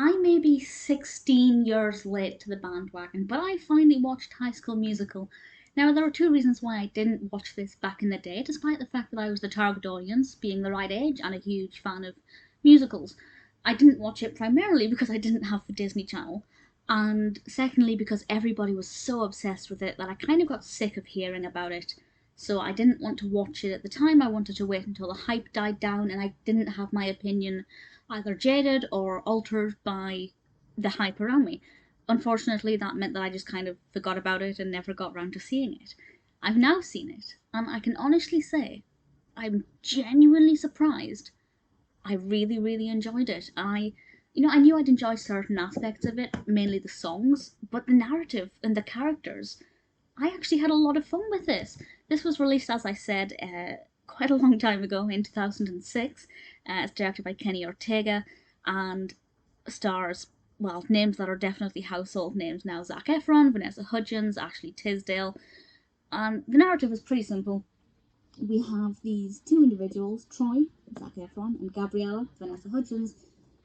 I may be 16 years late to the bandwagon, but I finally watched High School Musical. Now, there are two reasons why I didn't watch this back in the day, despite the fact that I was the target audience, being the right age, and a huge fan of musicals. I didn't watch it primarily because I didn't have the Disney Channel, and secondly because everybody was so obsessed with it that I kind of got sick of hearing about it. So I didn't want to watch it at the time. I wanted to wait until the hype died down and I didn't have my opinion either jaded or altered by the hype around me. Unfortunately, that meant that I just kind of forgot about it and never got round to seeing it. I've now seen it, and I can honestly say I'm genuinely surprised. I really, really enjoyed it. I knew I'd enjoy certain aspects of it, mainly the songs, but the narrative and the characters, I actually had a lot of fun with this. This was released, as I said, quite a long time ago in 2006. It's directed by Kenny Ortega and stars, well, names that are definitely household names now: Zac Efron, Vanessa Hudgens, Ashley Tisdale. And the narrative is pretty simple. We have these two individuals, Troy, Zac Efron, and Gabriella, Vanessa Hudgens,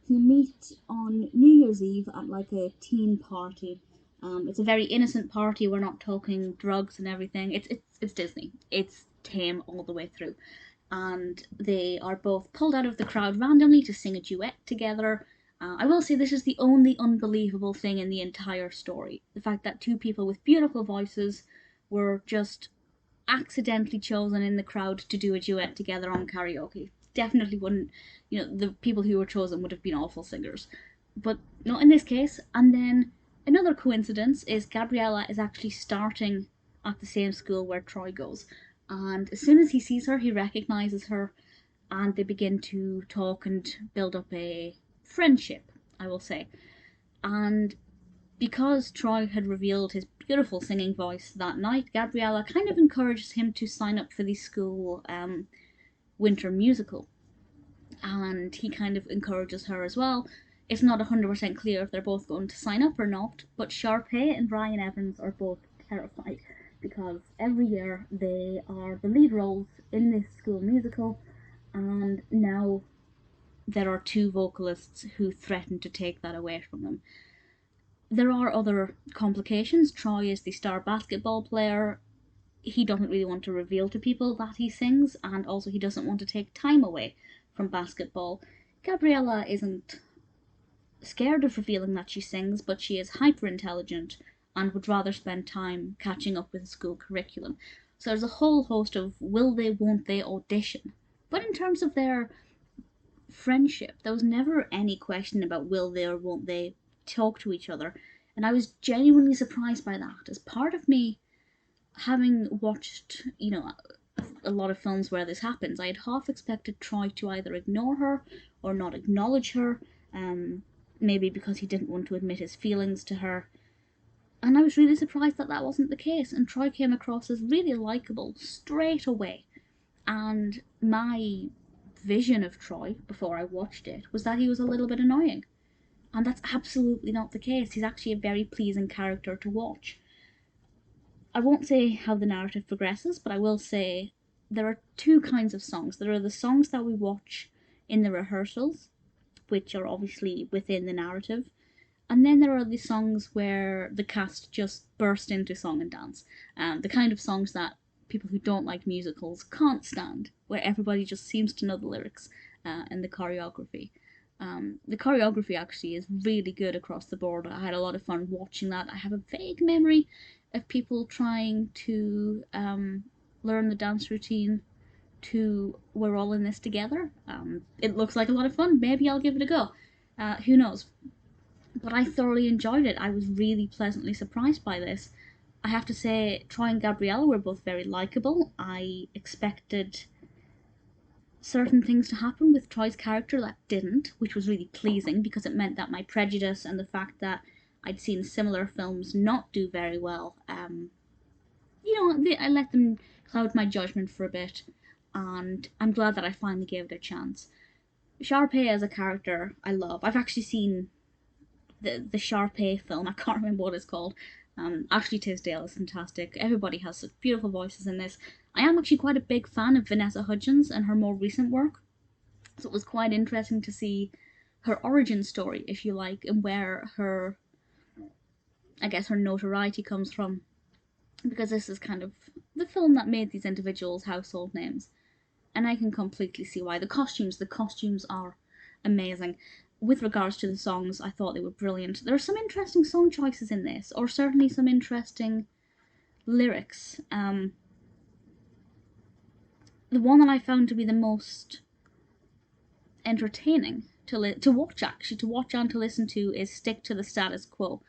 who meet on New Year's Eve at like a teen party. It's a very innocent party. We're not talking drugs and everything. It's Disney. It's tame all the way through, and they are both pulled out of the crowd randomly to sing a duet together. I will say this is the only unbelievable thing in the entire story: the fact that two people with beautiful voices were just accidentally chosen in the crowd to do a duet together on karaoke. Definitely wouldn't, the people who were chosen would have been awful singers, but not in this case. And then another coincidence is Gabriella is actually starting at the same school where Troy goes. And as soon as he sees her, he recognizes her, and they begin to talk and build up a friendship, I will say. And because Troy had revealed his beautiful singing voice that night, Gabriella kind of encourages him to sign up for the school winter musical. And he kind of encourages her as well. It's not 100% clear if they're both going to sign up or not, but Sharpay and Ryne Evans are both terrified because every year they are the lead roles in this school musical, and now there are two vocalists who threaten to take that away from them. There are other complications. Troy is the star basketball player. He doesn't really want to reveal to people that he sings, and also he doesn't want to take time away from basketball. Gabriella isn't scared of revealing that she sings, but she is hyper intelligent and would rather spend time catching up with the school curriculum. So there's a whole host of will they, won't they audition. But in terms of their friendship, there was never any question about will they or won't they talk to each other. And I was genuinely surprised by that. As part of me, having watched, a lot of films where this happens, I had half expected Troy to either ignore her or not acknowledge her, maybe because he didn't want to admit his feelings to her. And I was really surprised that that wasn't the case, and Troy came across as really likeable straight away. And my vision of Troy before I watched it was that he was a little bit annoying. And that's absolutely not the case. He's actually a very pleasing character to watch. I won't say how the narrative progresses, but I will say there are two kinds of songs. There are the songs that we watch in the rehearsals, which are obviously within the narrative, and then there are the songs where the cast just burst into song and dance. The kind of songs that people who don't like musicals can't stand, where everybody just seems to know the lyrics and the choreography. The choreography actually is really good across the board. I had a lot of fun watching that. I have a vague memory of people trying to learn the dance routine to We're All in This Together. It looks like a lot of fun. Maybe I'll give it a go. Who knows? But I thoroughly enjoyed it. I was really pleasantly surprised by this. I have to say, Troy and Gabriella were both very likeable. I expected certain things to happen with Troy's character that didn't, which was really pleasing because it meant that my prejudice and the fact that I'd seen similar films not do very well, I let them cloud my judgment for a bit, and I'm glad that I finally gave it a chance. Sharpay as a character, I love. I've actually seen the Sharpay film. I can't remember what it's called. Ashley Tisdale is fantastic. Everybody has such beautiful voices in this. I am actually quite a big fan of Vanessa Hudgens and her more recent work, so it was quite interesting to see her origin story, if you like, and where her, I guess, her notoriety comes from. Because this is kind of the film that made these individuals household names. And I can completely see why. The costumes are amazing. With regards to the songs, I thought they were brilliant. There are some interesting song choices in this, or certainly some interesting lyrics. The one that I found to be the most entertaining to watch and to listen to is "Stick to the Status Quo,"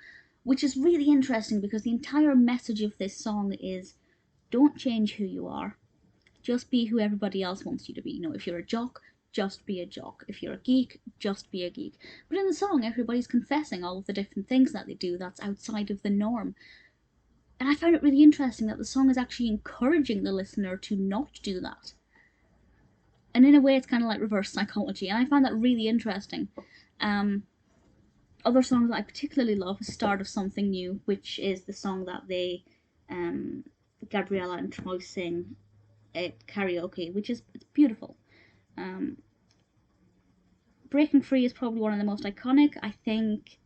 which is really interesting because the entire message of this song is don't change who you are, just be who everybody else wants you to be. You know, if you're a jock, just be a jock. If you're a geek, just be a geek. But in the song, everybody's confessing all of the different things that they do that's outside of the norm. And I found it really interesting that the song is actually encouraging the listener to not do that. And in a way, it's kind of like reverse psychology, and I found that really interesting. Other songs that I particularly love is "Start of Something New," which is the song that Gabriella and Troy sing at karaoke, which is beautiful. Breaking Free is probably one of the most iconic. I think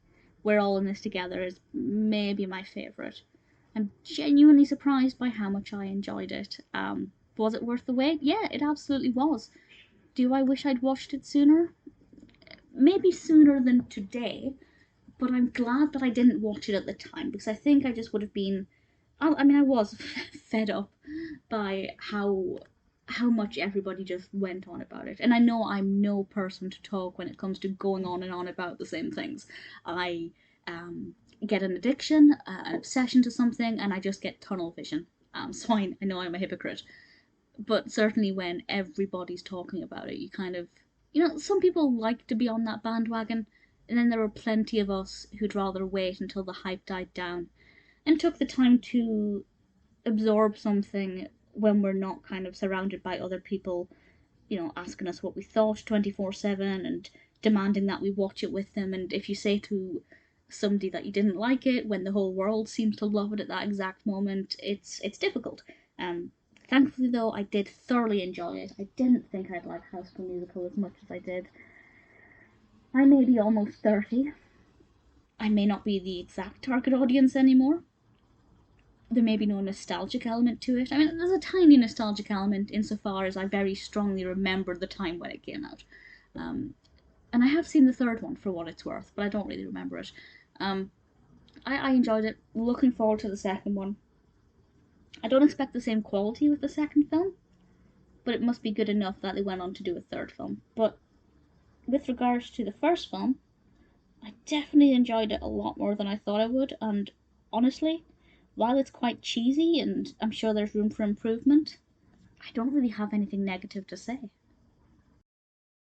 We're All in This Together is maybe my favourite. I'm genuinely surprised by how much I enjoyed it. Was it worth the wait? Yeah, it absolutely was. Do I wish I'd watched it sooner? Maybe sooner than today, but I'm glad that I didn't watch it at the time, because I think I just would have been... I was fed up by how much everybody just went on about it. And I know I'm no person to talk when it comes to going on and on about the same things. I get an addiction, an obsession to something, and I just get tunnel vision. So I know I'm a hypocrite. But certainly when everybody's talking about it, you kind of... some people like to be on that bandwagon, and then there were plenty of us who'd rather wait until the hype died down and took the time to absorb something when we're not kind of surrounded by other people, asking us what we thought 24/7 and demanding that we watch it with them. And if you say to somebody that you didn't like it when the whole world seems to love it at that exact moment, it's difficult. Thankfully, though, I did thoroughly enjoy it. I didn't think I'd like High School Musical as much as I did. I may be almost 30. I may not be the exact target audience anymore. There may be no nostalgic element to it. I mean, there's a tiny nostalgic element insofar as I very strongly remember the time when it came out. And I have seen the third one for what it's worth, but I don't really remember it. I enjoyed it. Looking forward to the second one. I don't expect the same quality with the second film, but it must be good enough that they went on to do a third film. But with regards to the first film, I definitely enjoyed it a lot more than I thought I would, and honestly, while it's quite cheesy and I'm sure there's room for improvement, I don't really have anything negative to say.